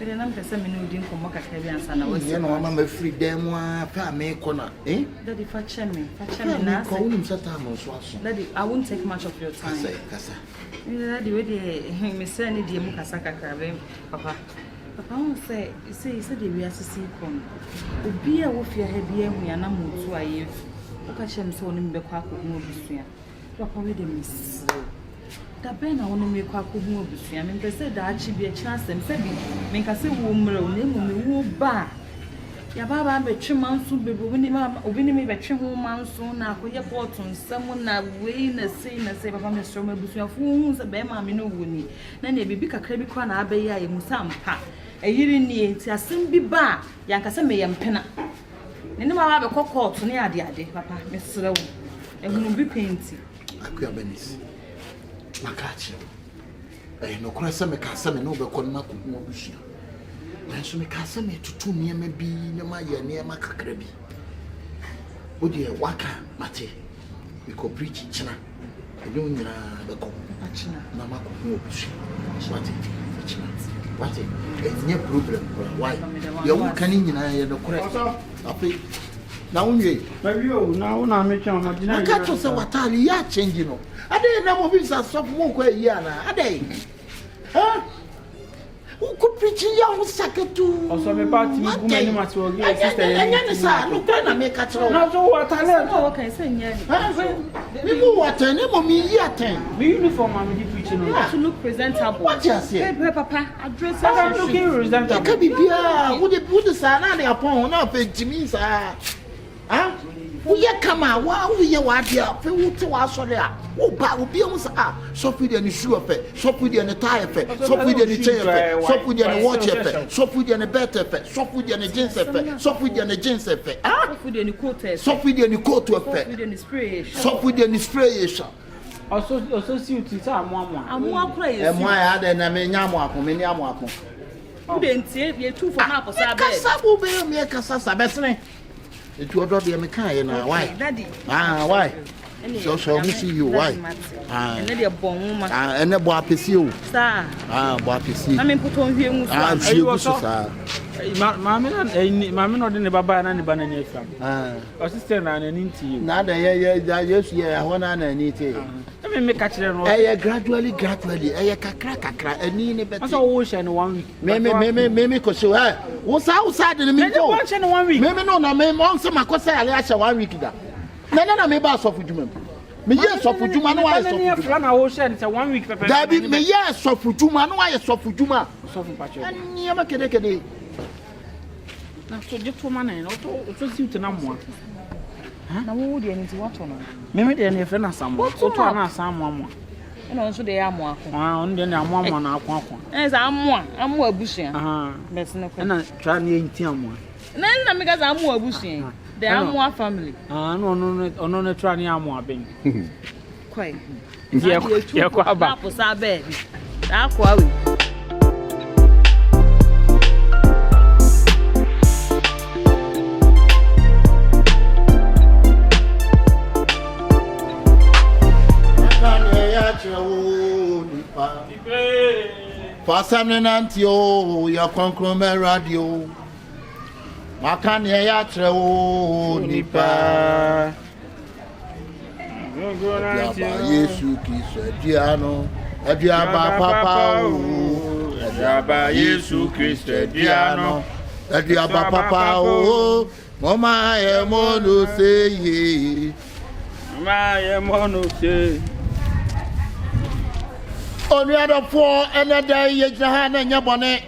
But I'm the same in Udin from Makabian Sana was my free demo, me corner, eh? Daddy, fetch me, call him Satan. Daddy, I won't take much of your time. Daddy, where Miss Sandy, dear Mukasaka Crave, Papa. Papa won't say, you said we are to see come. The beer with your head, we are not moved to a year. Okashem so in the quack of Mobussia. Papa, we didn't miss. That Ben, I want to make quack of Mobussia. I mean, they said that should be a chance and said, make us a woman, name me, bar. Ya baba betwe manso bebe obini me betwe ho manso na akoye porton sam na we na say papa me stro mabusuafo hu se be ma me no woni na na bibi kakra bi kwa na abayi aye musampa eyiri ni enti asem bi ba yankasa me yempena ne ma ba be kokot ne ade papa me serewo ehunu bi penti Akabenezer makachi no krasa me kasa me no be kon na ko hu obusua nanso me kasa me tutu niema bi na ma ye niema kakra bi odi e waka mate we ko preach china edo nyina be ko achina na ma ko hu obusua mate china mate enye problem why ye wo kan nyina ye no kora afi na unye babio na me twa na dina aka to se watali ya change no ade na mo bi sa so mo ko yi ana ade ha uko preach ya wo saketu also me party me guma ni mati ogi sister ye enya sa no kwa na me ka tro na so watale no kan say nya ni mo watan ni mo mi yi aten me uniform am di preach no to look presentable what you say hey papa address I'm looking presentable ka bibia wo de sa na de apon na pentimi sa ah we kama wa we wa dia fe wo te wa sole a wo ba obi am sa so fi de ni shoe fe so fi de ni tie fe so fi de ni chain fe so fi de ni watch fe so fi de ni belt fe so fi de ni jeans fe so fi de ni jeans fe ah so fi de ni coat fe so fi de ni coat fe so fi de ni spray so fi de ni spray also see you tita amwa akura yesu emwa ya de na me nya amwa me ni amwa ko wo de ntie ye tu for na akosa be kasa bo be me kasa sa besene etu odo de me kan ye na why daddy why so we see you why and they bon woman and bo apesi o sir bo apesi na me put on hwe mu so ayi wo so mama no de ne baba na ne ba na ne afam o sister na na nti na da ye yesu ye ho na na ni ti me ka kire no gradually kakra ani ne beti so wo share no 1 week me ko so wo sa de me go wo share no 1 week me no na me on se makosa ale a share 1 week da na me ba sofu djuma me ye sofu djuma no wa sofu Afrah na wo share say 1 week pepe da bi me ye sofu djuma no wa ye sofu djuma sofu pacho ani ma kede na so je to ma na no to si uti na mo na wo de ni ti wato no me de na Afrah na samo to na samo mo na nso de ya amo akọ on de na amo na akọ za amo abusua bes ne ko na twa na enti amo na me ga za amo abusua the amo family no twa na amo aben kwai ye ko aba na posa be da ko awe Fasam nanti o ya konkro me radio makane ya tre o nipa ya ba Yesu Kristo diano adiaba papa o adiaba Yesu Kristo diano adiaba papa o mama e mono seye mama e mono seye Only other four another yejna na nyabone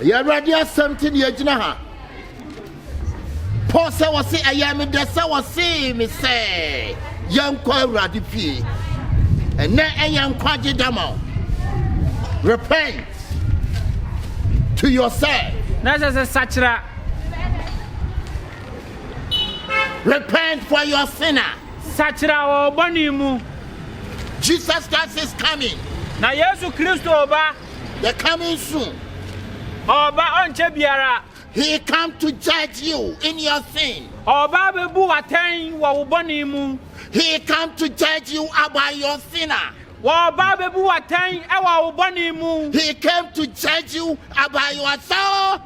ya radio something yejna ha Paul say was say ayame de say was say me say yankwa awrade pie ene ayankwa gedama repent to yourself na say sachira repent for your sinner sachira o bonimu Jesus Christ is coming. Na Yesu Kristo oba. They're coming soon. Oba onche biara. He come to judge you in your sin. Oba bebu waten wa uboni mu. He come to judge you about your sinner. He came to judge you about your soul.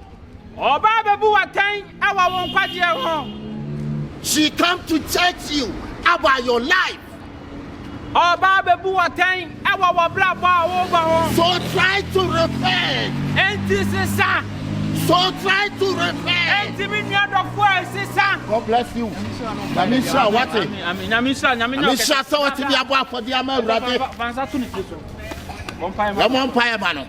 She came to judge you about your life. So try to repent. So try to repent. God bless you. Namisha, what? Namisha, so what to be about for the Amal Rabbit? One fire, man.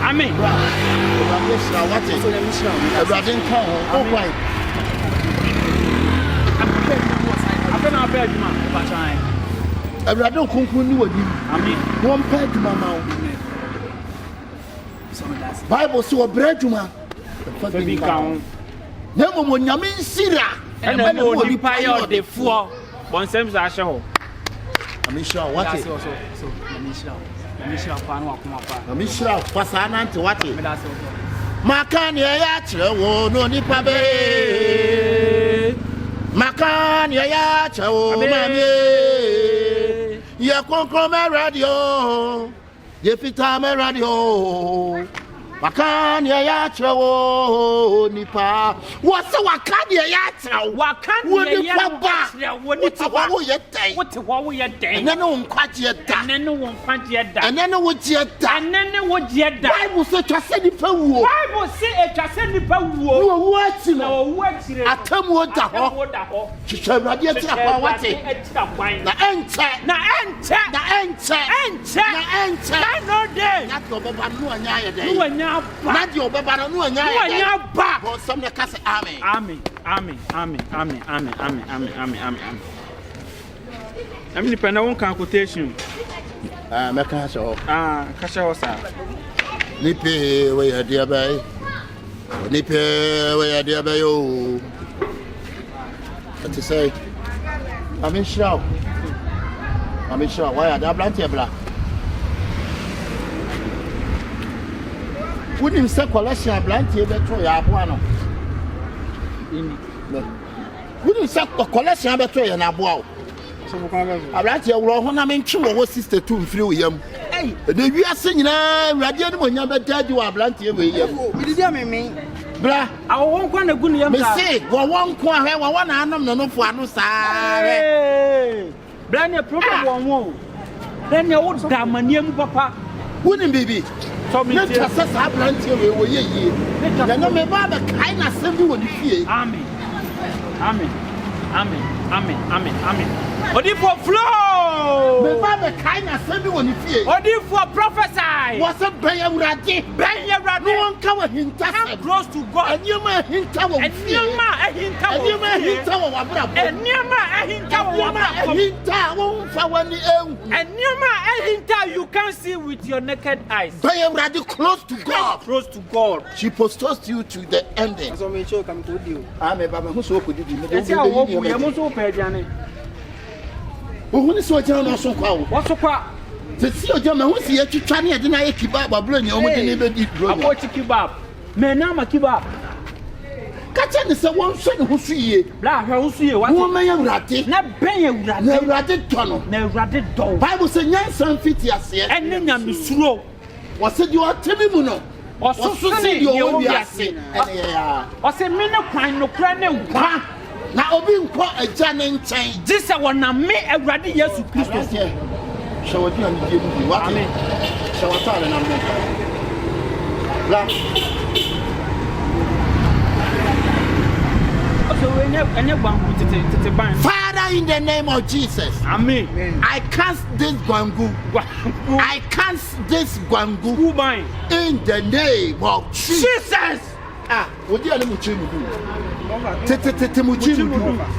Amen. Bible so bread man. Nemo mo nyame nsira. And then mo nipa yo de fo. Bonsem za hye ho. Amisha what? So Amisha fa no akoma fa. Amisha fa sa na nte what? Makani ya kire wo no nipa be. Makani ya kire wo mami. Ye konkon me radio. Ye fita me radio. Wakani ya kire wo nipa. Wo se wakani ya kire wo. Wakani ya kire wo nipa. Wo ye den. Wo ye den. Enene wo nkwaje da. Enene wo nkwaje da. Enene wo je da. Enene wo je da. Bible say twase nipa wuo. Bible say twase nipa wuo. No wo ati no. No wo atire. Atam wo da ho. Chicha awurade atira kwa wate. Na enche. Na no day. Na to beba no anya ye den. No anya ba. Na di obeba no anya ye den. No anya ba. Bo some na kase amen. Amen. I'm depend on quotation. Me ka so. Kasha ho sa. Nipe we ya dia bai. Nipe we ya dia bai yo. What to say? I'm sure. Why are there plenty of black? Wouldn't say collection of plenty of better ya buano. Wouldn't say collection of better ya na buao. Abranti ewo ho na mentwe wo sister two mfiri wo yam. Hey, de wi ase nyina radio ne monya betadi wo abranti e we yam. Bididi ameme. Bra, awo won kwa na gu ne yam. Me say, wo won ko ahwe wo na anom no fo anu saare. Bra ne problem won wo. Bra ne wo da maniam papa. Woni bibi. So me say abranti e we wo ye ye. Na no me ba be kai na sem bi wo ni fie. Amen. Odi for flow. Me ba be kai na sem bi wo ni fie. Odi for prophesy. Was a ben awurade. No one come hinta. Come close to God. Enyema hinta wo. Enyema hinta wo wabra. Enyema hinta wo wabra. Hinta wo fa wani ehu. Enyema hinta you can see with your naked eyes. Ben awurade close to God. Close to God. She postures you to the ending. So me show come to you. Me ba me hu so ko didi. Ese awo bu ye mo so pe diane. Wo ni so jana no so kwa wo. Wo so kwa. Se si oja me hu si ye twitwa ne ye de na ye kebab abro ni o mo de ne be di bro. Abo kebab. Me na ma kebab. Kacha ni se won so ne hu so ye. Bla hwe hu so ye wa. Wo me ya urade. Na ben ya urade. Na urade to no. Na urade do. Bible say nyansan fiti ase. Enne nya misuro. Wo se di o temi mu no. Oso se di o wi ase. Ene ya. O se me ne kwan no kra ne nkwa. Na obi nkọ agya ne nkyɛn. Dise wona me awurade Yesu Kristo. Shawadi na die mu wa. Amen. Shawata na me. La. Father, in the name of Jesus, Amen. I cast this guangu. I cast this guangu in the name of Jesus. What do you want to do?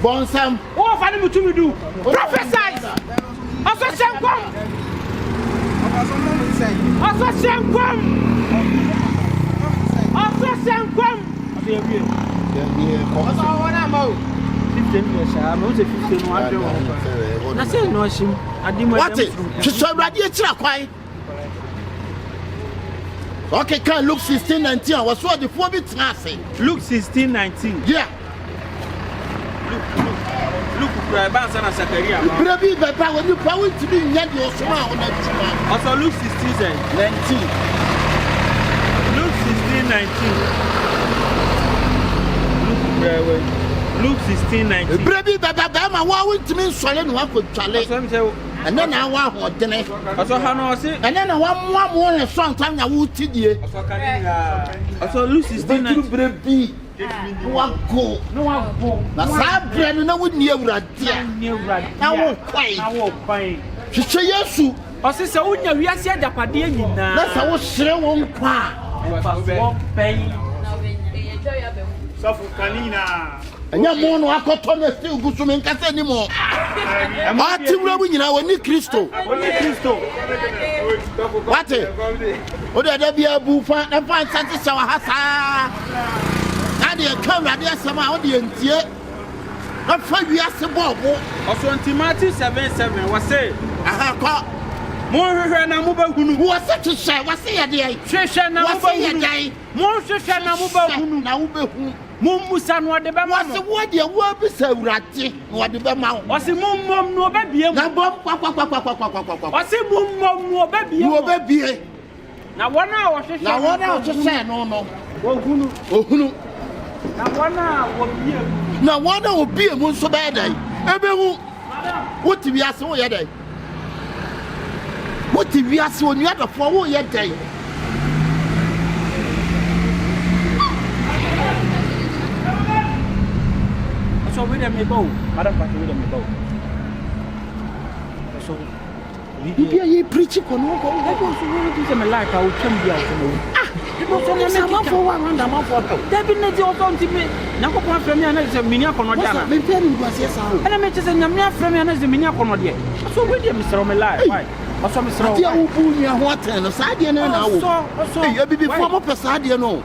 Bonsam. Oh, what do you do? Prophesy. Also, Shankwam. What? Okay, can Luke 16:19. I was what the 4 bit say. Luke 16:19. Yeah. Luke Brabanza na Zakaria. Baby, Papa, when you power to be in your smile on that. Also, Luke 16:19. Luke 16:19. Luke 16:19. Baby, Papa, why would you mean swallowing one for Charlie? And then I want dinner. Also, Hanosi. And then I want more and sometime I would tell you. Also, Luke 16:19. No one go. That's how bread no would near that. I won't quite. She say yes. I say, so when you are saying that that's how she won't cry. And your mono, I got on the still good to make us anymore. I'm not too rubbing in our new crystal. What? Would there be a buffer and find such a hassa? Come right there, some audience here. Not 5 years ago. Also, Timothy 7:7 was say, I caught more than a mobile who was such a share. Was say a day. Session now, more session now, Mumusan, what the Bama was the word your word is a ratty, what the Bama was a mum, no baby, no bomb, was a mum, no baby, no baby. Now 1 hour, now 1 hour to say, no. Oh, now 1 hour will be a moon so bad. What if we are so yet? What if we are so near the 4 yet day? So we them go, Madam Patrick, we them go. So we be preaching on no go. That was one of them like I will come here to because I'm for one and I'm for there be no to me. Now go from me and say minia kono dia. Me tell was yes and I me say nyamia from me and say minia kono dia. So we dem Mr. Omela, why? Also Mr. Dia wo bu nia ho aten no sa dia na na wo. So you be before mo pesa dia no.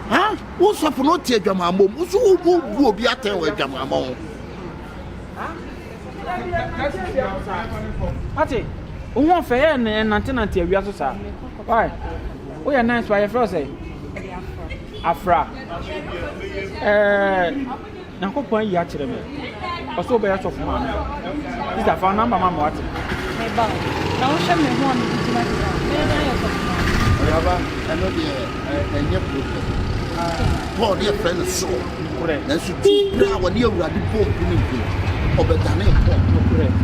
Huh? What's up for not take your mamma? Who's who be at with your mamma? Ati, who want fair and antenna we are so sad. Why? We are nice by a frost. Afrah. Now, go point yet to me. Also, bear of man. Is that for number, Mamma? What? Now, show me one. Paul, dear friend, so then she took brow when you were the poor pudding or better name.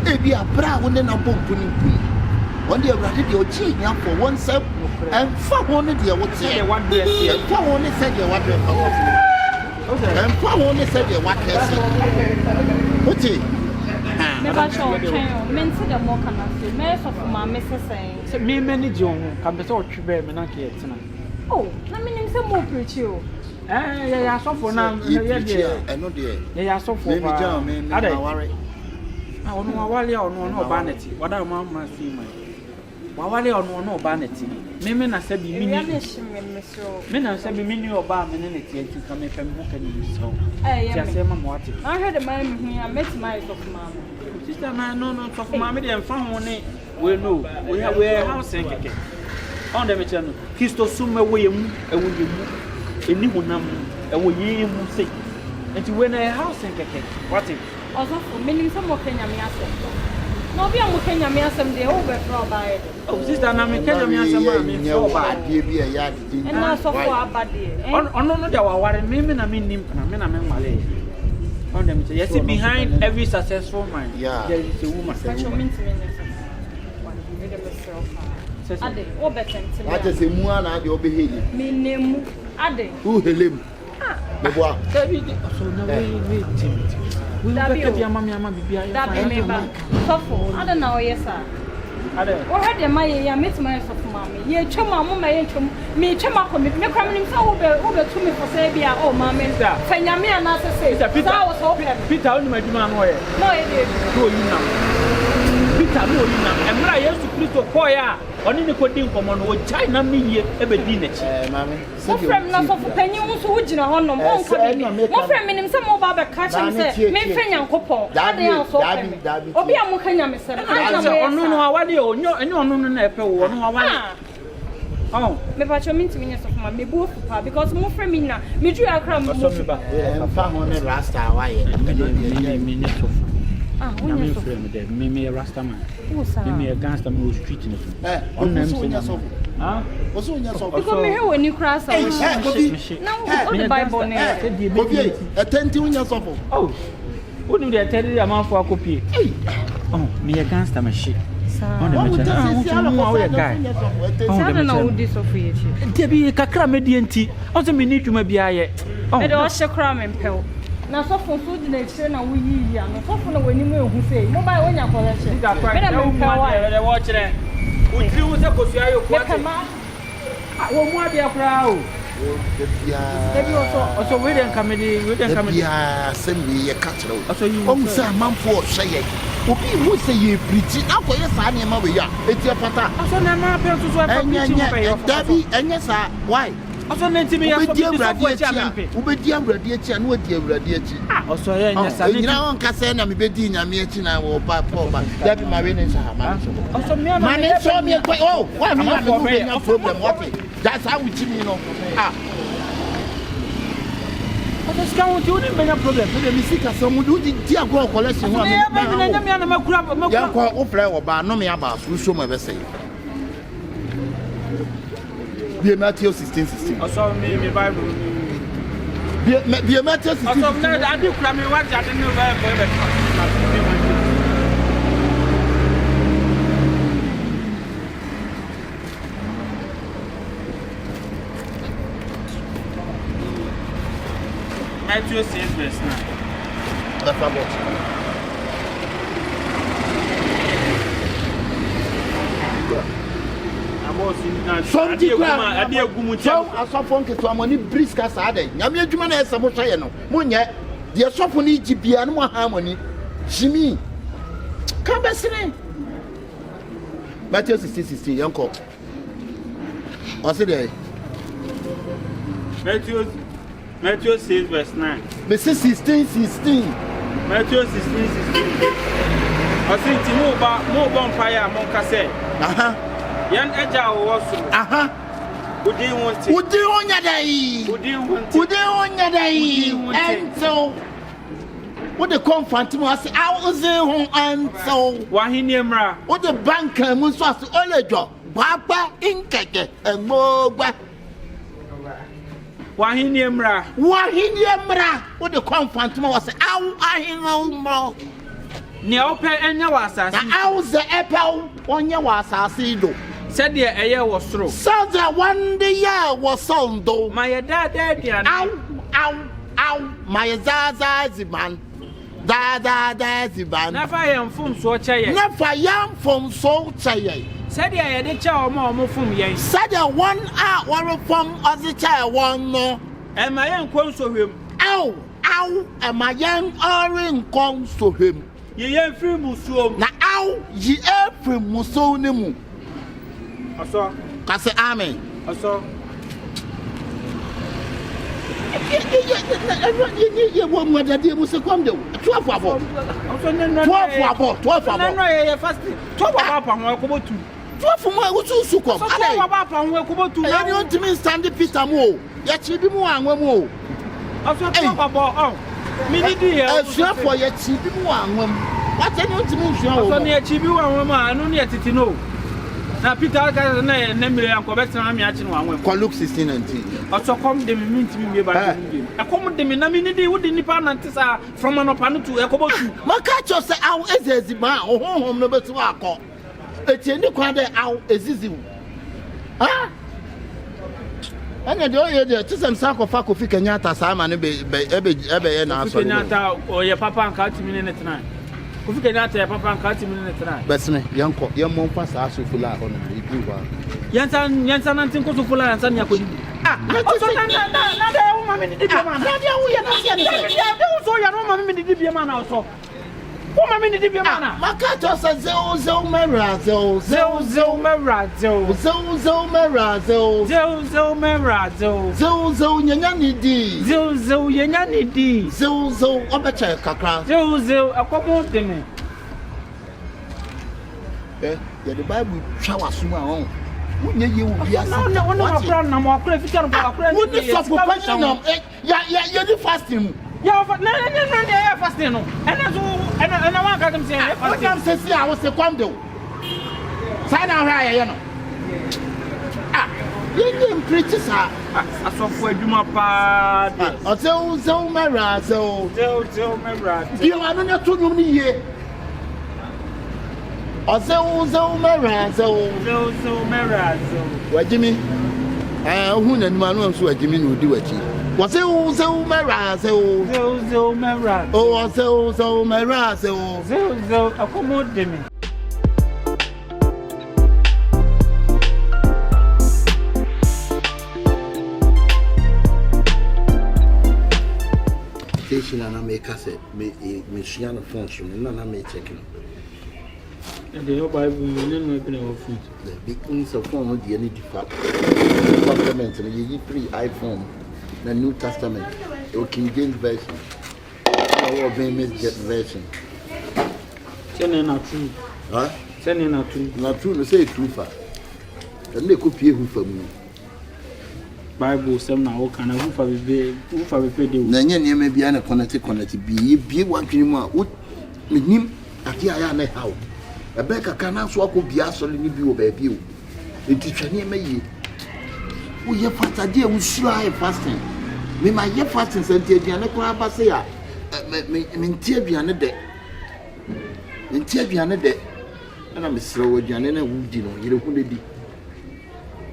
Maybe a brow when then a poor pudding. One day, I your cheek up for oneself and 400 year would say, 1 day, 400 said you what and 400 said you what what's it? Never show men said the more can I say, Mayor of my Mrs. saying, me many John come to talk to bear men. Oh, I mean, some more preach you. Yeah, so for now, I know dear. Yeah, so for me, I don't worry. I don't know why you no vanity. What I want my female. Why you no vanity? Men I said, me, men I said, me, your bar, and to come if I'm walking so. I heard a man here, I met my of mamma. Sister, no, for mammy and family. We know we have a house and keke. On the channel, Christo Summa William, and will you Nimunam, and will you say? And to win a house and keke. What it? Osofo, meaning some more Kenya Miasem. No, we are Kenya Miasem, they overthrow by it. Oh, sister, I'm in Kenya Miasem, so bad, be a yard. And now so far, bad day. On no, there were what I mean, I mean, Malay. On them, yes, behind every successful man, yeah, there is a woman. Ade, o better than what is a moon and your behavior? Me name Ade. Who him? The boy. So now we will your mamma be that be me. Sofo, I don't know, yes, sir. Ade, what had the my meet my of mammy? Ye chuma, me chuma for me, me coming over to me for Sabia, oh, mammy, Fanyami and I say, Peter, I was hoping Peter only my demand way. No, it is. No, you know. Peter, no, you know. And I used to preach to Koya. On in the coding common with China, me, ever dinner. Mammy, so from not of penny, who would you know, on no more from him, some more Baba catch and say, me, Fenya Copo, Daddy, Obia Mukanya, Mr. No, what do you know, and you know, no, Oh, me pacho me to me so me bu fupa because mo frame me na me dru akra mo so me ba fa ho ne rasta why me ne so wonya so me rasta man me me gangster me street ni on nem so ah oso nya so because me he woni kra sa wo na wo the bible ne obi atenti wonya so oh wonu de atenti amanfo akopie oh me gangster me shit on the mecha guy na wo di so for yechi debi kakra me di enti on se me ni dwuma bia ye e de o hye kra me mpel na so for so di na chire na wo yi ya no so for na wani mu ehu sei mo ba wonya collection me na me mpel wa de wo chire utri wo se kosu ayo ko ati wo mu abia kra o debi also we den comedy ya sembi ye katro on sa manfo hye obi who say you preach akoye sa na ma we ya eti pata also na ma pe so so preach mo pe yo dabi enya sa why also na ntimi ya so bi so for echi ampe ubedi amradi echi na odi amradi echi also ya enya sa ni nyina on kase na me bedi nyame echi na wo pa pa dabi ma we ne sa ma also me ma ne so me ko oh why me no problem what that's how we chimi no But can we do any problem? The music some do the dear go collection one. Ya ko o frɛ wo ba no me aba so show me be say. Be Matthew 16:16. Also me Bible. Be Matthew 16:16. Also na adi kura me wa ja den no Bible. Matthew 6 verse 9. That's about. Something adi agumu so asofo nketo amoni briska saade nyame adwuma na ese mo hweye no monye de asofo ni gibia no mo ha amoni jimi ka besene Matthew 16:16 yanko o se dey Matthew 6 verse 9. Me say 16:16. Matthew 16:16. I say ti mo ba fire mo ka say. Aha. Yan eja wo so. Aha. Udi wonti. Udi onya dai. Udi onya dai. Ento. What the confront mo say awuze ho ento. Wa hini emra. What the bank mo so as olejo. Baba inkeke emogba. Wahini emra what the confront mo was aw ahinwo mo ne ope enya wa asase na aw ze epel onya wa asase do said de eye wo soro so the one day was sondo my dad dia aw my zaza ziban da ziban na fa yam fum so cheye na fa yam fum so cheye said de eye de cha o mo fum yen said the one war from other child one no e ma yen kon so hwem aw e ma yen orin kon so hwem ye yen free musuom na aw ye free muso ne mu aso ka say amen aso ye wo mo da de mu se kom de 12 abo aso ne 12 abo no ye fast 12 abo pa ho ko botu 12 mo e wo su kom ale 12 abo pa ho ko botu na you ntimi stand Peter mo ye chi bi mu anwa mu o aso 12 abo mi ni di ye asua for ye chi bi mu anwa mu what any ntimi nsua wo aso ne chi bi anwa mu anu ne titi no na Peter ga na mire yanko betena mi achi no anwa ko Luke 16:19 aso kom de mi ntimi wie ba ni akom de mi na mi ni di wo di nipa na ntisa from anopa no to ekobotu maka cho say aw ezeziba ohonhom no betu akọ etie ni kwa de aw eziziwu ha anya de oye de tisem sakofa kofi Kenyatta sa ma ne be ye na aso Kenyatta oye papa nka timi ne tena kofi Kenyatta ya papa nka timi ne tena besne yanko yemmo mfa sa aso fula ho no ibi wa yansa nantin ko so fula yansa ni akodi oso na de wo ma me ni di bi ma na de wo ye na se ni de wo so ya no ma me ni di bi ma na oso wo ma me ni di bi ma na maka to say zeo mera zeo mera zeo nyanya ni di zeo yenya ni di zeo obeche kakra zeo akomo de me ye the Bible twa waso ma on Wunye ye wo bia. No, akra na mo akra fita no akra. Wunye sofo passion no. Ya di fasting. Yeah, no, fasting no. And one can say what can say I was a quando. Sign out here, no. You didn't preach this. I saw for Gruma pa. So Mara, so Mara. You are not too many years. So Mara, so Mara, so. What Jimmy? Who and Manuel so Jimmy will do it. Was so Mara, so Mara. Oh, so Mara, so accommodate me. And I make us me Shiana phones from and I may check it. And the Bible will be no food. The big things of phone with the Testament and you free iPhone, the New Testament, or King James Version, or Bernice version. Sending out true. Huh? Sending out true. Not true to say true far. And they could pay who for me. Bible some now can who for be the Nanya may be an connected be one dream would with him at the Ayana how. A beggar cannot swap be absolutely be over you. It is near me. We have fast a dear, we sly fasting. Me my year fasting sent the Anacra say, in Tibiana day. In Tibiana day. And I'm slow again and I would you know, you know, be.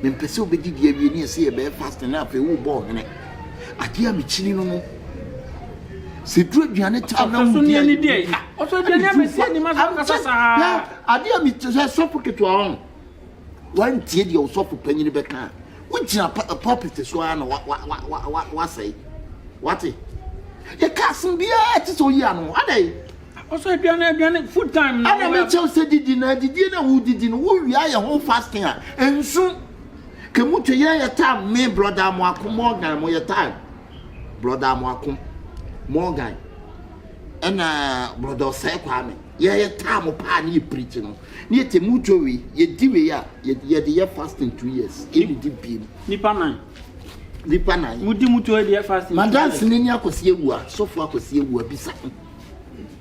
Men pursue be did ye near see a bear fast enough, a woo ball in it. I dear me chilling no. See, good Janet, I'm near any day. Also, I never see any man. I dear me to suffocate to our own. One tear your soft penny back now. Which a puppet is one, what say? What it? The castle be so young, what they? Also, I done food time. I never said dinner, who didn't worry, I am home fasting, and soon. Come to your time, me brother Morgan, more your time. Brother Morgan. And brother Saquami. Your time of party preaching. Near to Mutuary, ye do ya, yet the fasting 2 years. In the deep Nipana. Mudimutu, dear fasting. Madame Senior could see you, so far could see you, be something.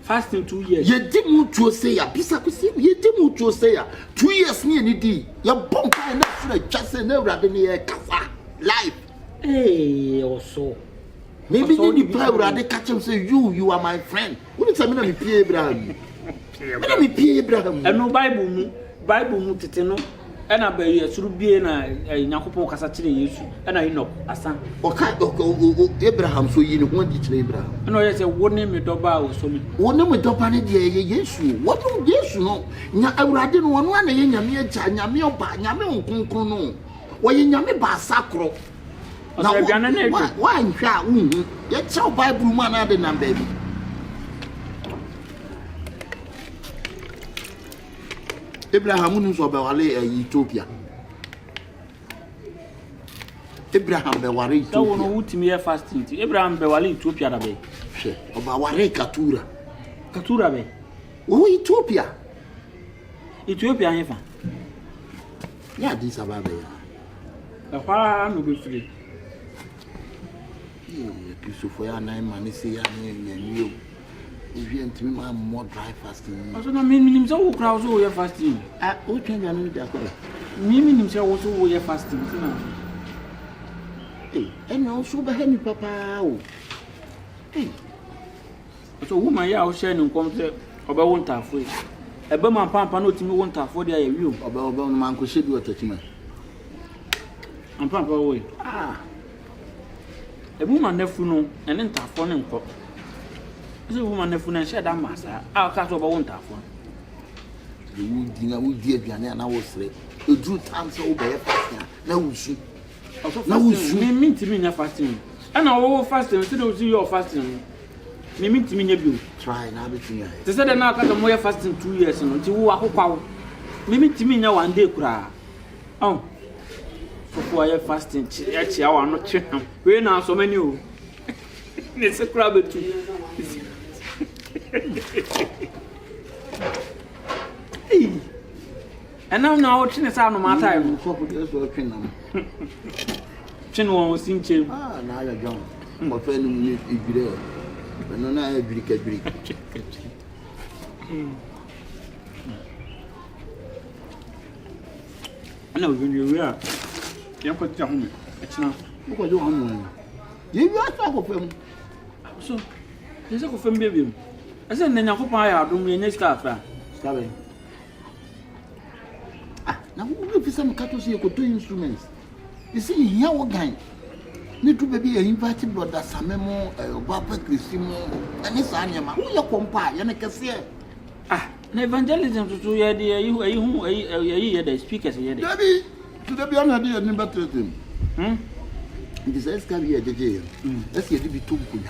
Fasting 2 years. Ye did mutual say a piece of ye did mutual say 2 years near the D. Your bump and that's just never near Casa life. Eh, or so. Maybe you reply rather catch him say you are my friend. What is a minute P. Abraham? P. Abraham. And no Bible Titino. And I be a true being a Nakopo Casatri, and I know a son. Or kind of Abraham, so you want to Abraham. And I say, what name with Doba or so? What name with Dopani, yes, what do yes, no? I didn't want one in Yamia, Yamio, Yamio, Kunkuno, or in Yami Basacro. Now, why in Sha? That's how Bible man had a baby. Abraham was about Ethiopia. Abraham Bewari Ethiopia. To me fasting. Abraham Bewali Ethiopia. About Katura. Katura be. Oh, Ethiopia. Ethiopia, Eva. Yeah, this about there. The fire no be free. Osofo 9 months say you. If you enter me, I'm more dry fasting. Also, no meaning so crowds over your fasting. What can you do? Meaning himself also over your fasting. Hey, and also behind me, Papa. Hey, so woman, ya will share no concept about one halfway. A Burman Pampa no to me 1 half for the view about man could shade you at the and Pampa away. A woman never know and then tap on him. The woman never know share that master. I'll cut over 1 half one. The wood dinner would dear Bianna and I was late. You drew times over fasting. Now we should. Now we mean to me fasting. And I will fasting instead of your fasting. Me mean to me you try and everything. They said now cut more fasting 2 years until you are hope. Me mean to me now 1 day cry. Oh. For your fasting, actually, I want not check. We now so many. It's a crab too. And now chin is out of my time. So for this working. Chin was in chill. Ah, now you're young. My friend is there. But no, I agree. I know when you are. You put your home. It's not. Look at your home. You are talking for him. So, there's a coffin baby. I said, then I hope I have room in this car. Stop it. Ah, now if you some cattle see you could do instruments. You see, here what kind? Need to be invited, but that's a memo, Papa Christimo, and this animal. Who you compare? You can see. Ah, evangelism to do you the speakers here. Daddy, to the beyond idea, never treat him. It is a scabby at the jail. Let's get to be too good.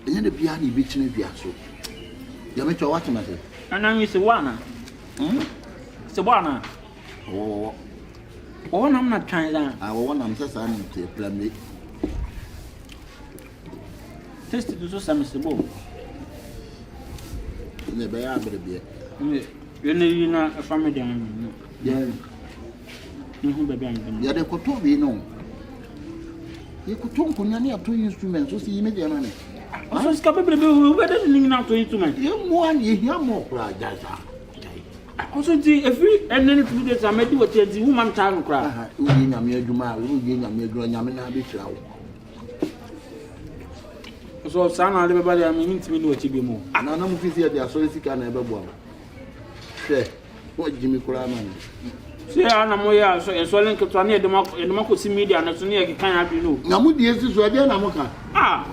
And then the piano beach in the so. You make your watching at it. And I'm Miss Wana. Sawana. Oh, I'm not trying that. I want I'm just saying to plan me. Test to do some Mr. Bow. Never ever be. You know, a family down. Yeah, yeah, they could talk, you know. You could talk on any of 2 instruments, so see you make your money. I was capable of better than out to instrument. You want you hear more cry, Also, see, if we and then 2 days I met you at the woman time cry. Who in a mere Gruma, who in a mere Gruna, be flower. So, son, everybody, I mean, to me, what you be more. And I know if you see a solicitor never born. Say, what Jimmy Craman? See, I'm a so and so link to any democracy media and as soon as you can't be no. Namudi is so again, Amoka. Ah,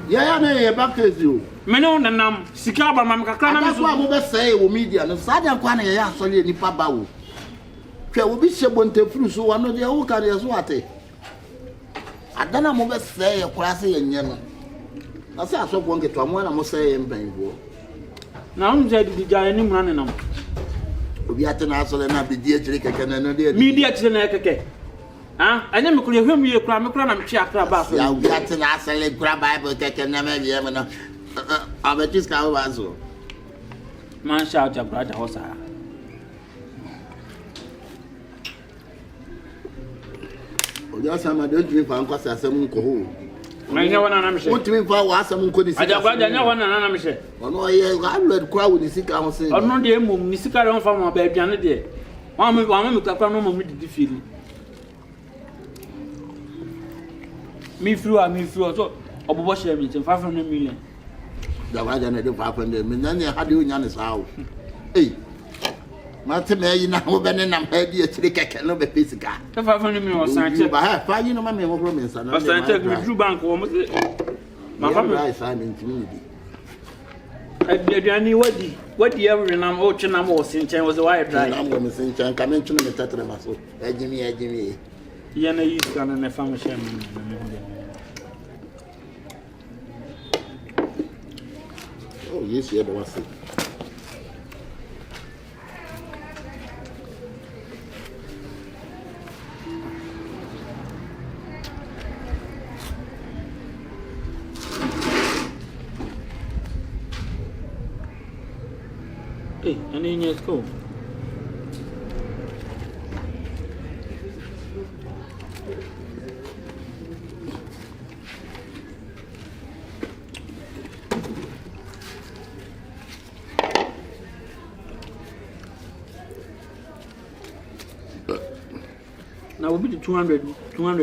yeah, back as you. Menon and Sikaba, Mamma, that's what I will say, media, and Sadia Quania, solely in Pabao. There will be Shabonte through so one of the old carriers water. I don't know say a classy and yellow. I say I saw one get to one, I must say, in Bengal. Now I'm said the giant running on. We have to answer and not be dear to the Media to the neck. Ah, I never could hear me a cram, I'm chakra about. Yeah, we have to answer a grab Bible, take a name of I bet this guy was so. Man shout your brother horse. Just some I don't drink for Uncle Sassamun Coho. I know one I'm sure. What do you mean for some could I don't know one I'm sure. Oh, no, I read crowd with the sick. I was saying, I'm not the moon, Mr. Caron from my baby, and a day. One with a problem with the feeling. Me through, so, or wash them in 500 million. The wagon do 500 million. How do you know how? Hey, Martin, you know, when I'm heady to the canoe, be physical. 500 million was signed by 5 years, my romance, and I take me through bank almost. My family, I'm in community. I knew what the ever and I'm watching. I'm all since I was a wire dry. I'm going to sing and come into the Tatramaso. Jimmy. Yana used to and a family shaman. Oh, yes, you was it. Hey, and in your school. Now we'll be the 200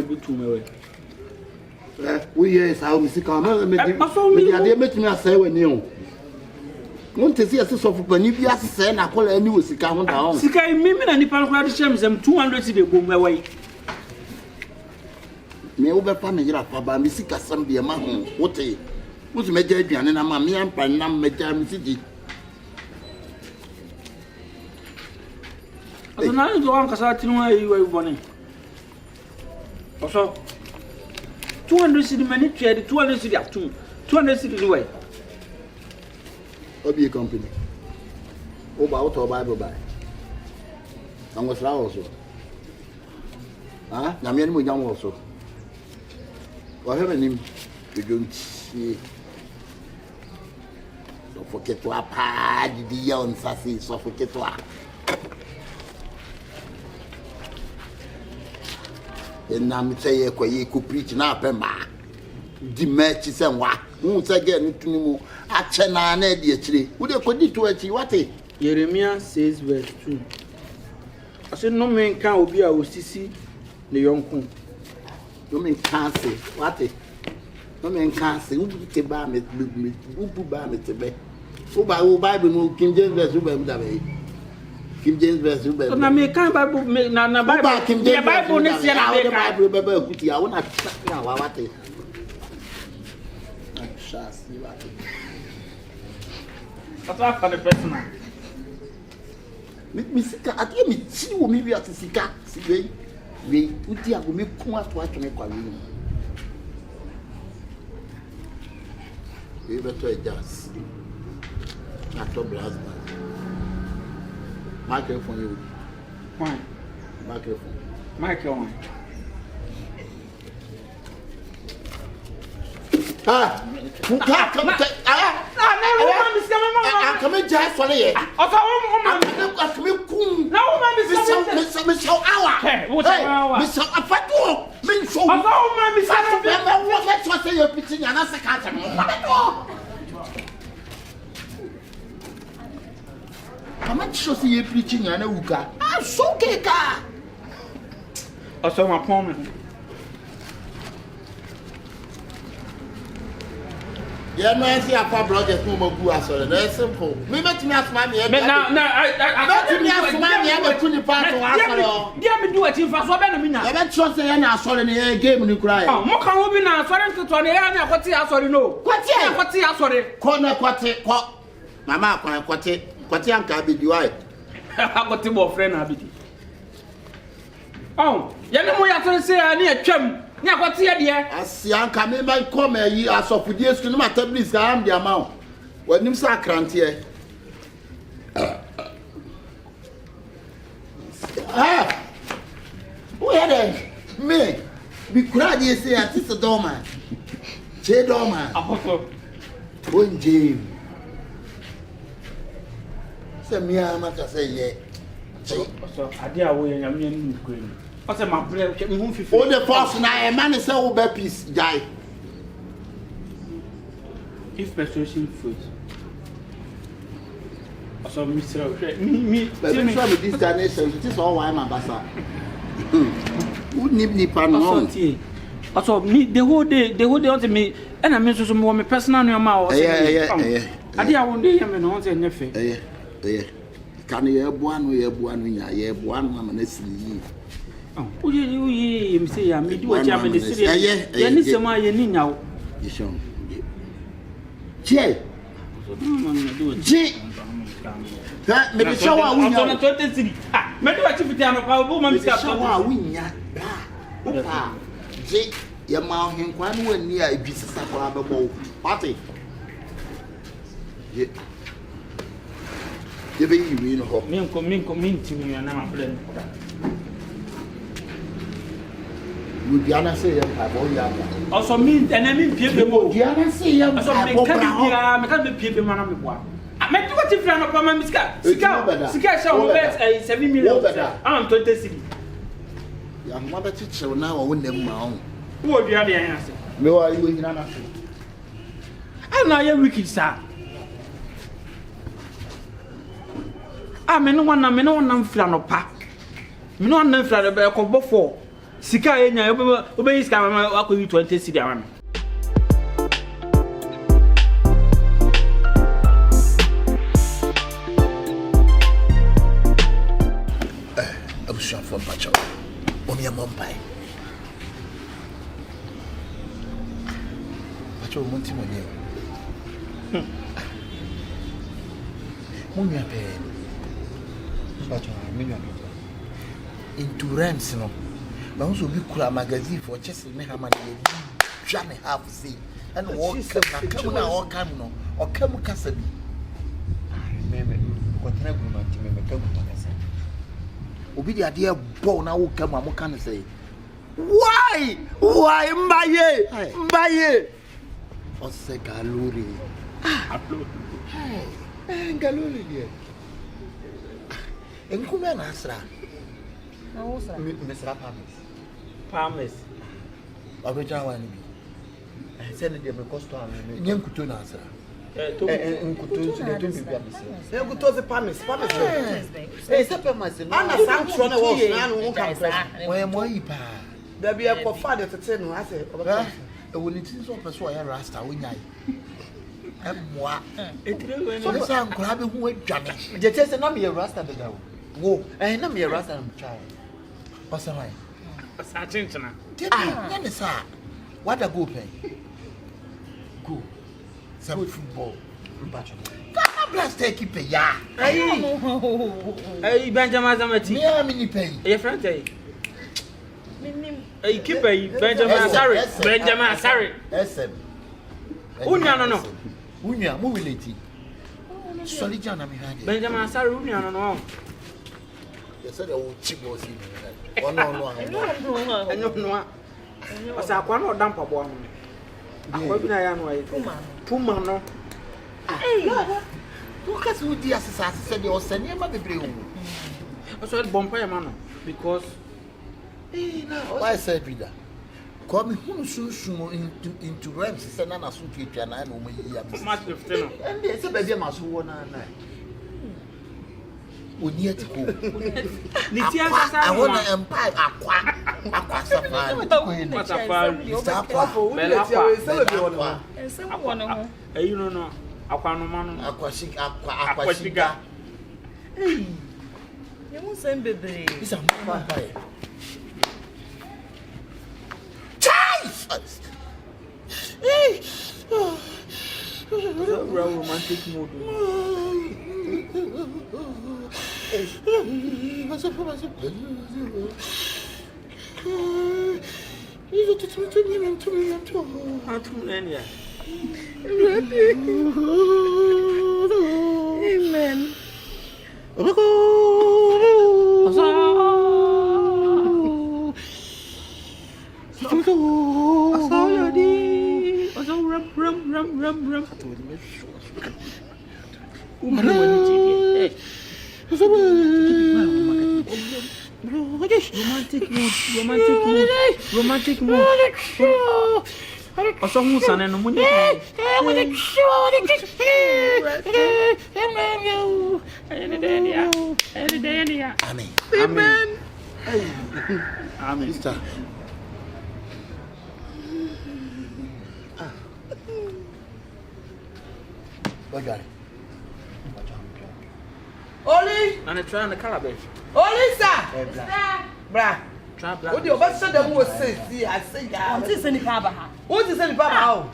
be 2 away. We hear how Mr. Carmel make me say when you want to see a source of when you be as saying, I call a new Sika down. Sika, Mimi and Nippon Crowd Shams and 200 to the boom away. Me over family of Papa Missika some be a man. What a what's major and I'm a man, Panam, Major City. I don't know one because I didn't know you were born. Also, 200 city minutes, 200 city up to 200 cities away. Obi company. About or Bible by. And was also. Ah, Namian with young also. What have him? You don't see. So forget to a pad, the young sassy, so forget to na me say ye ko preach na pemba di match say wa hu say get no tuni mu a che na na di akire wo de ko di to achi what Jeremiah 6 verse 2 I say no men can obi a osisi ne yonku no men can say what no men can say who te ba me who ba me te be who Bible no King James verse who ba me da be King James verse who ba so na me can Bible na Bible King James Bible ne sia na be Bible be kuti ya wona na wa what That's why for the personal. Me sika ati me ti wo me wi ati sika si we uti ago me kun ato atwe kwa wi we beto e jazz ato blast microphone you Why? Microphone. Come just for the how much should you preaching and a uka? I'm so cake. Also, my opponent. Yeah, no, I see a far project no more good as well. That's simple. Me met me ask mommy. I met me ask mommy. I have a part to answer. Dear me do it in for so many minutes. I bet trust the end sorry in the game you cry. Oh, more can we be now? Sorry to 20 years. What's the sorry? No. What's the sorry? Corner quartet. Mama, quartet. Quartet can be you. I got to more friend. Abidi. Oh, you know what I say? I need a chum. Nya kwati ya dia asianka me man come yi asofudi esu no matter please am dia ma wanim sa krante e who had me bi kura di say artist doma che doma apoto onje se mi ama ka say ye so ade a wo ye nyame anu kure I said, my brother, all the first now, a man is so bad, peace, die. If persuasion food. Also, Mr. Me, but I'm sure with this generation, it is all why my bassa. Who need panel? Also, me, the whole day on me, and I mean, so more my personal name. I did one day, I'm not saying nothing. Can you have one way, one woman is oh, you say, I may do what I'm in the city. Yes, my yen now. You show. J. That maybe show our win on 20 city. Maybe what if you are a woman, show our win. J. Your mouth him one near a piece of saffron. Party. You be you know, me to me and I'm a friend. Diana say also mean and I mean people. Diana say can't be people man me boa. I met what if you are not my miska. Sika shall bet 7 million. I'm 20 city. Your mother teacher now I win them now. Who are the other answer? No, are you in an answer? I'm not a wicked sir. I'm no one I'm flannel pack. No one flannel back of before. Sika enya obey sika mama akoyi 20 cedi awan abusuan fo pacho omi amompai pacho monti monye monye ape pacho monye into rents no but also be cool magazine for just me how many try me have see and walk come now or come no or come kasabi remember what na Gruma ti me come magazine obi dia dia ball na wo come am kan say why mbaye o se galori upload hey galori dia enkume na asra. Mesra Pamis. Palmers. Original one. I said the cost to am. Nyen kuto na answer. Nkuto so dey to be am. Say kuto se Palmers. Eh, say Palmers. Ana sanction na wo na no kan press. Why am I pa? There be a cofa de tete no I say. E woni tin so person ya rasta wonyai. Emwa. Etire So we say ankora be hu adwane. Je che say na me rasta be da wo. Na me rasta na mchai. What's that? Sachinchana. Then sir. What a go play? Go. Some football. Ghana Blast take pay ya. Hey Benjamin Zamati. Me am in pay. Your friend eh? Hey keep Benjamin sorry. Benjamin sorry. SM. Unya no. Unya mo relate. Sorry Jana me hand. Benjamin sorry unya no. You said I will cheap was in. Oh no. Enyo. Asa akwa na odam pabo no. Akwa bi na ya no ayi. Puma no. Hey. Who can do this as said you send him bebre o. Also bompa ya man because why say Peter? Come who so into realms say na so twetwa na na o mayi ya bi. March 15 no. And they say be ma so wona na. Oni etiko. Ni ti asasa. I want to empire akwa safari. You know, akwa no man. Akwa shiga. Hey. You won't send baby. This is my Child. Hey. Romantic mood. Amen. Romantic mood. Also, who's an enemy? Amen. Amen. Sister. Oli! And I try on the calabash. Oli sir. Bra. Trap. What you about to them was say I say ya. What is any papa? What is any papa?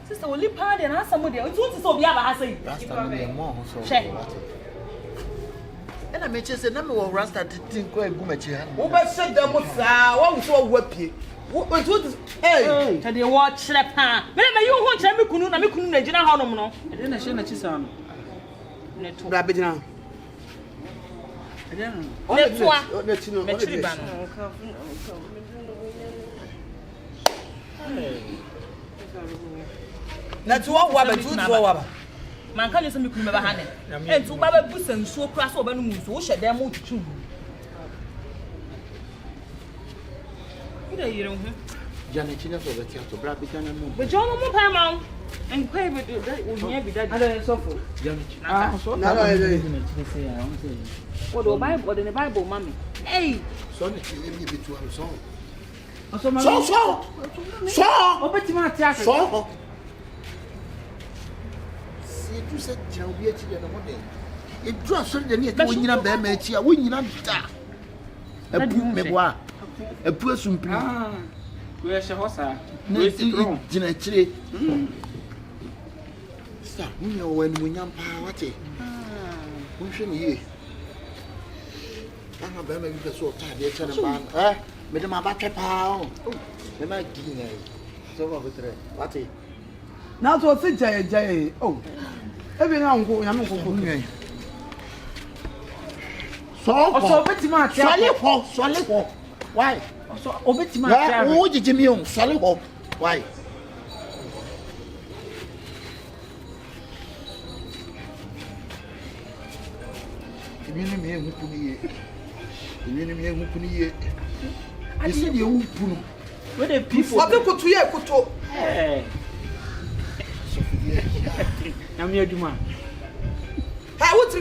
Sister, will you pardon and ask somebody? What is so be aba say? Rasta me more so. Check. And I mentioned say na me wo Rasta tin ko eguma chi ha. Wo ba say them sa, wo so wo apie. What is hey? Tell you what slap ha. Me you ho kire me kunu na me kunu na gina ha no no. I didn't share na chisa no. Neto. Bra be gina. I didn't. Neto. Netino. Me chiri ba no. Neto wa ba tu tu wa ba. Man kan you me kunu me ba ha ne. Entu ba ba busa nsuo kura so ba no mu nsuo wo hye dem mo tutu. Ida yire ho. Jana china so betia to bra bita na mu. Be jono mo pa ma. En kwai be do that onya bi that. Ada Osofo. Jana china. So Na na ile. What the Bible, the Bible mommy. Hey. So ne chi e bi tu am so. Also man. So. Obetima atiase. So. See tu se jina obi achi de no mo de. E du aso de ne e wo nyina ba ma achi a wo nyina da. Epu meboa. Epu asumpiri. Ah. We are Shahosa. We jina chire. Sir, we are when we nyam pa wate. We hwe ne ye. Ana ba ma bi so ta de che ne ba. Me de ma ba twe pa o. Me ma gi ngai. So ba betre. Wate. Na to se jay. Oh. Ebi na nko, ya nko ko. So Also obetima atiase. Swale ho. Why? Also obetima Yeah, atiase. wo jiji mi on swale ho. Why? Emi ni me hu kuni ye. I said you puno. Where the people? What to ye kuto? Eh. I'm here, Juma. I want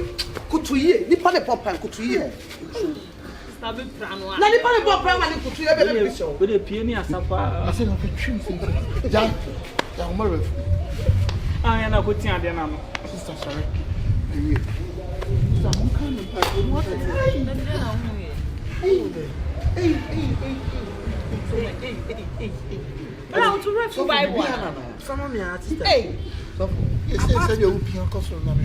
kuto ye. Nipa le pop kuto ye. Na nipa le pop man kuto ye be be show. Where the peony asapa. I said, "Okay, trim something." Jam, tomorrow. I am not good thing. I don't know. Sister, sorry. Sister, I'm coming. What is Hey. I want to read for Bible. Some me artist. Hey. So, you say you will be on cost na me.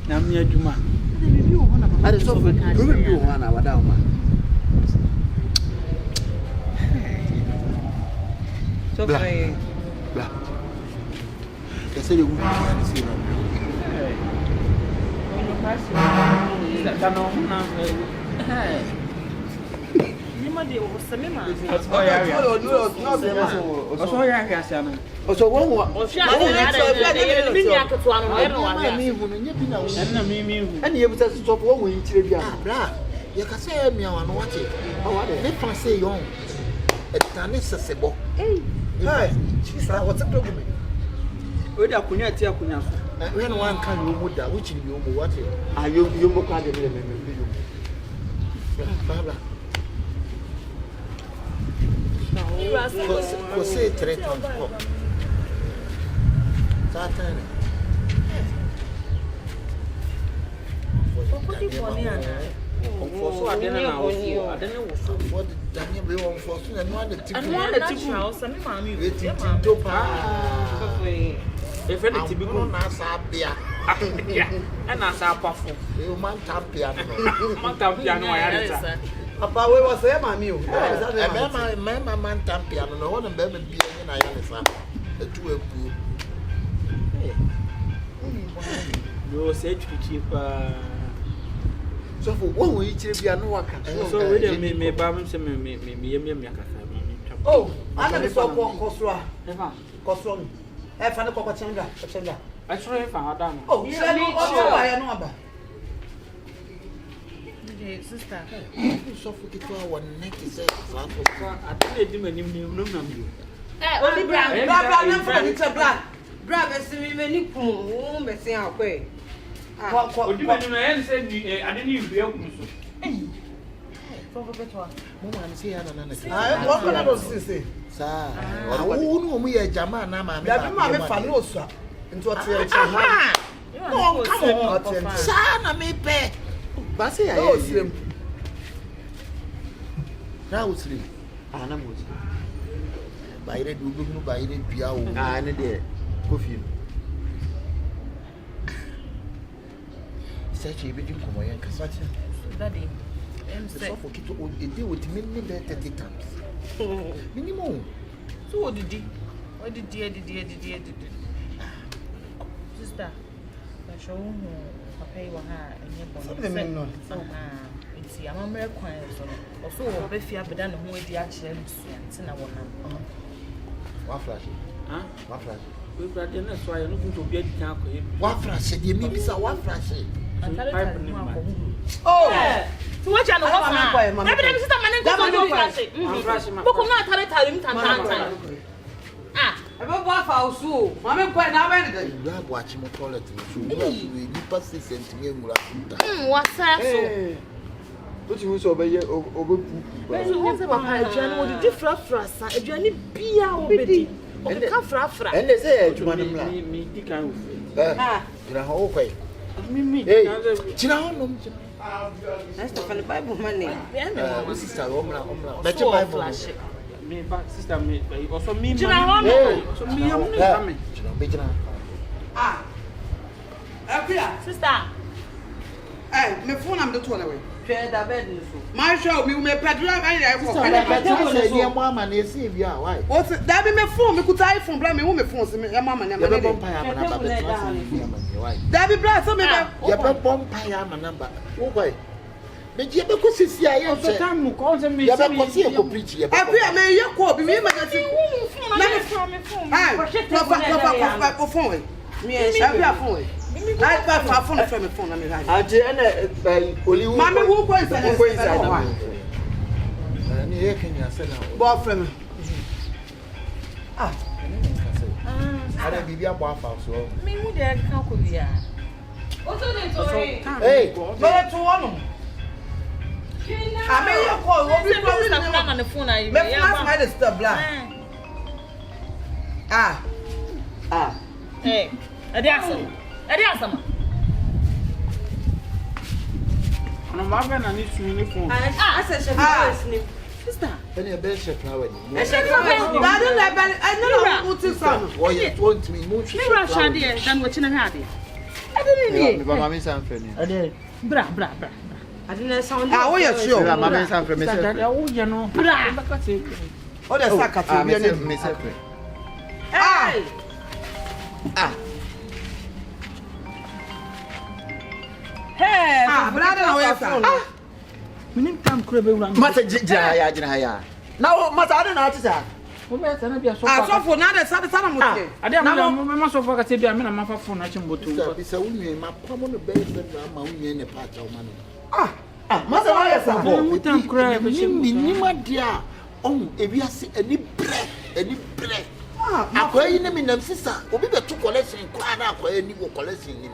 Na me adwuma. I dey so good. You will be one na wada ma. So very. Blah. They say you will be on see na. When one can you would that which in you what are you look at the say 3 times. Satan. So I don't know What Daniel be on for and one the tip. And one the tip house, and mommy, if anything be good, Sabia. and I saw powerful. You man tap piano. I had Papa, we was say mami o. My man tap piano. No one baby be in I am a 2 a pool. you say cheaper. So for one we each be no work. So we dey me bam say me Oh, ana be so kosro a. Kosro mi. E fa ne kokko chenga. I try if I had Oh, you say no o no aba. Sister. So for it one neck is I think they no Only brown. Bra na for ni black. Bra be se me ni kun be se akwe. Odi me no en say I didn't even be able to. Mama say ana na. Ah, what can I do say? Sa. Oh no mu ye jama na ma me. Da bi ma me fa no so. Nti o tie ha. No, come on. Sa na me pe. Basi ya. Oh, slim. Na uslim. Ah, na mo. Bayre dugu no bayre bia o. Ah, ne de. Kofi. Search e be din komo yen kasa. Daddy. So for kito o e dey with me 30 times. Minimum. So what did you? What did you? Sister. I show papa you ha it's I'm American so also be fia beda ne ho adi a kire nti na wona Wa flash. Huh? Wa flash. We brought in so I no go be adi kan ko e. Wa flash dey me bisa wa flash. Oh. So what you know what na? Maybe them sister man go flash. Boko na tare mi tan. Ah, E be bo afa osu. Ma me kwa na ba ni You have watch my toilet so we ni pass sentiment ngura futa. what's that so? What you so be obepu. Bezu won say papa aduane wo di frafra sa aduane bia wo bedi. O ka frafra. And they say adwuma no mla. Me di kan wo. Gira ho kwai. Me Hey, china ho no. na Stefan Bible man ni. My sister omla. Beche Bible. Me back sister me also me. China ho no. So me am no come. China be china. Ah. Afrah. Sister. Me phone am do to na we. Twe da bed ni so. My show me pedra I dey for. Beche say dia mo ama na esi bia why? What that be me phone me kuta iPhone bla me wo me phone se me mama na Ya be me. bompa ya na ba beche why? That be bla so me be. Ya be bompa ya ma number. Wo kwai. Me je be ko sisi aye So time no call me. ya be ko si e ko preach ya be. Afrah me ye ko bi me ma ti. Na me phone. Ah, phone. Me Afrah phone. I buy phone from the phone. I mean, I did only Mammy, who goes and here can you say now? Bob from I don't give you a bar house. Me who there can be a. Hey, but to one. I mean, you call what we probably on the phone. I might have stuff black. Hey, a dancer. A dancer. I'm not going to need to uniform. I said, Sister. any a best flower. I don't know what to say. Why you want me? Mira Shadia, than what you had. I didn't know. Mammy Sanford. I did. Bra. I didn't sound. Oh, yes, sure. Mammy Sanford, Miss. Oh, you know. Oh, that's a cat. Miss. Hey, but I don't know where you're Minim tam krebe wura. Mata jaya. Now, Mata, I don't know what to say. Wo be sana bia so. Osofo na de sada mo tie. Ade am me so for ka te bia me na mafa phone na chimboto. Bisa unye ma pamo no be ma unye ne pa cha o ma no. Masa wa ya sa. Wo tam krebe Minima dia on ebiase ani bre. Akoyi ne minam sisa obi be to collection kwa na akoyi ni wo collection ni.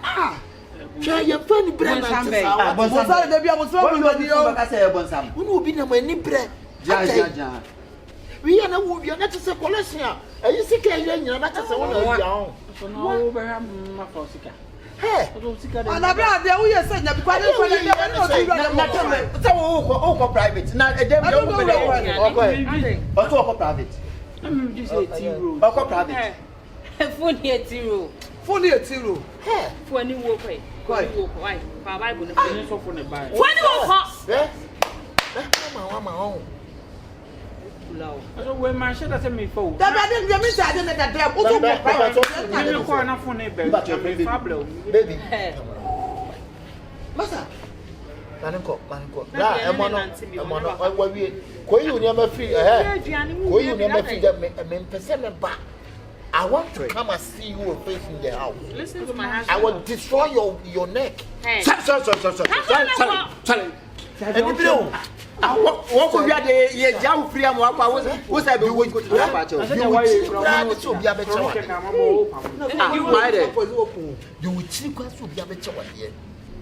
Try your funny brand and say, Bonsa de bia mo so mo ni o. Ka say bonsam. Unu obi na mani bre. Ja. We are not would be not to say collection. Are you sick? You're not to say one of your so no be am ma for sika. Hey, and I brought there we say na because so private. Now a dem okay. Also private. Just say zero. Okay private. Phone here zero. Phone here zero. Hey, for any work. Why? Bible no so for the buy. When you walk. Eh? Mama on. So when my shit me phone. That I didn't mean I didn't that there. Who You call na phone be. Fablo. Baby. Masa. Manko. La emono wa wie. Koyi uni ma free Koyi uni ma free that me pese me ba. I want to come and see you facing the house. Listen to my husband. I will destroy your neck. Hey. Sorry. And you what could be a young free and walk out? What's that? You would go to the battle. You would see what would be a better one here.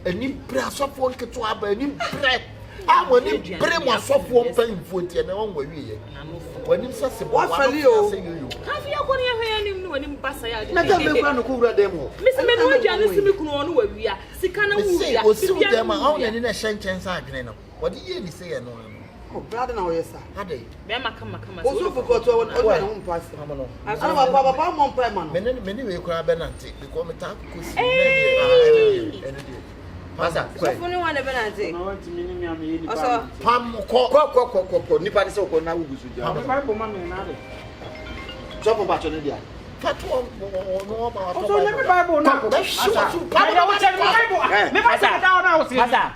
And you press up one to have a new bread. I will need bring myself one pain for the other way. When you say, what for you? Have you got any when you pass? Let them be one who read them. Mr. Memoja, listen to me where we are. Sikana will see them out and in a sentence. What do you say? Oh, brother, now, yes, sir. How they? Come. Also, forgot to one pass. I saw my papa, one payment. Many will cry Benanti because me talk Masa, Phone one Benanti. No want to me Also, Pam ko nipa ni se ko na wugu su ja. Bible man na de. So for batch on dia. Fatwa no ma. Also let me Bible na. Me pasa down now see. Masa,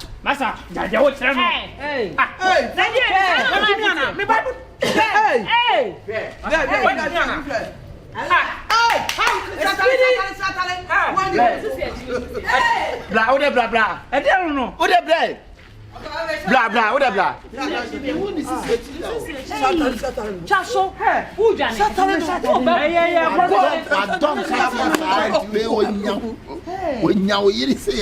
jaja wo tire no. Hey. Me Bible. Hey. Blah, blah. I don't know. Blah. When you say,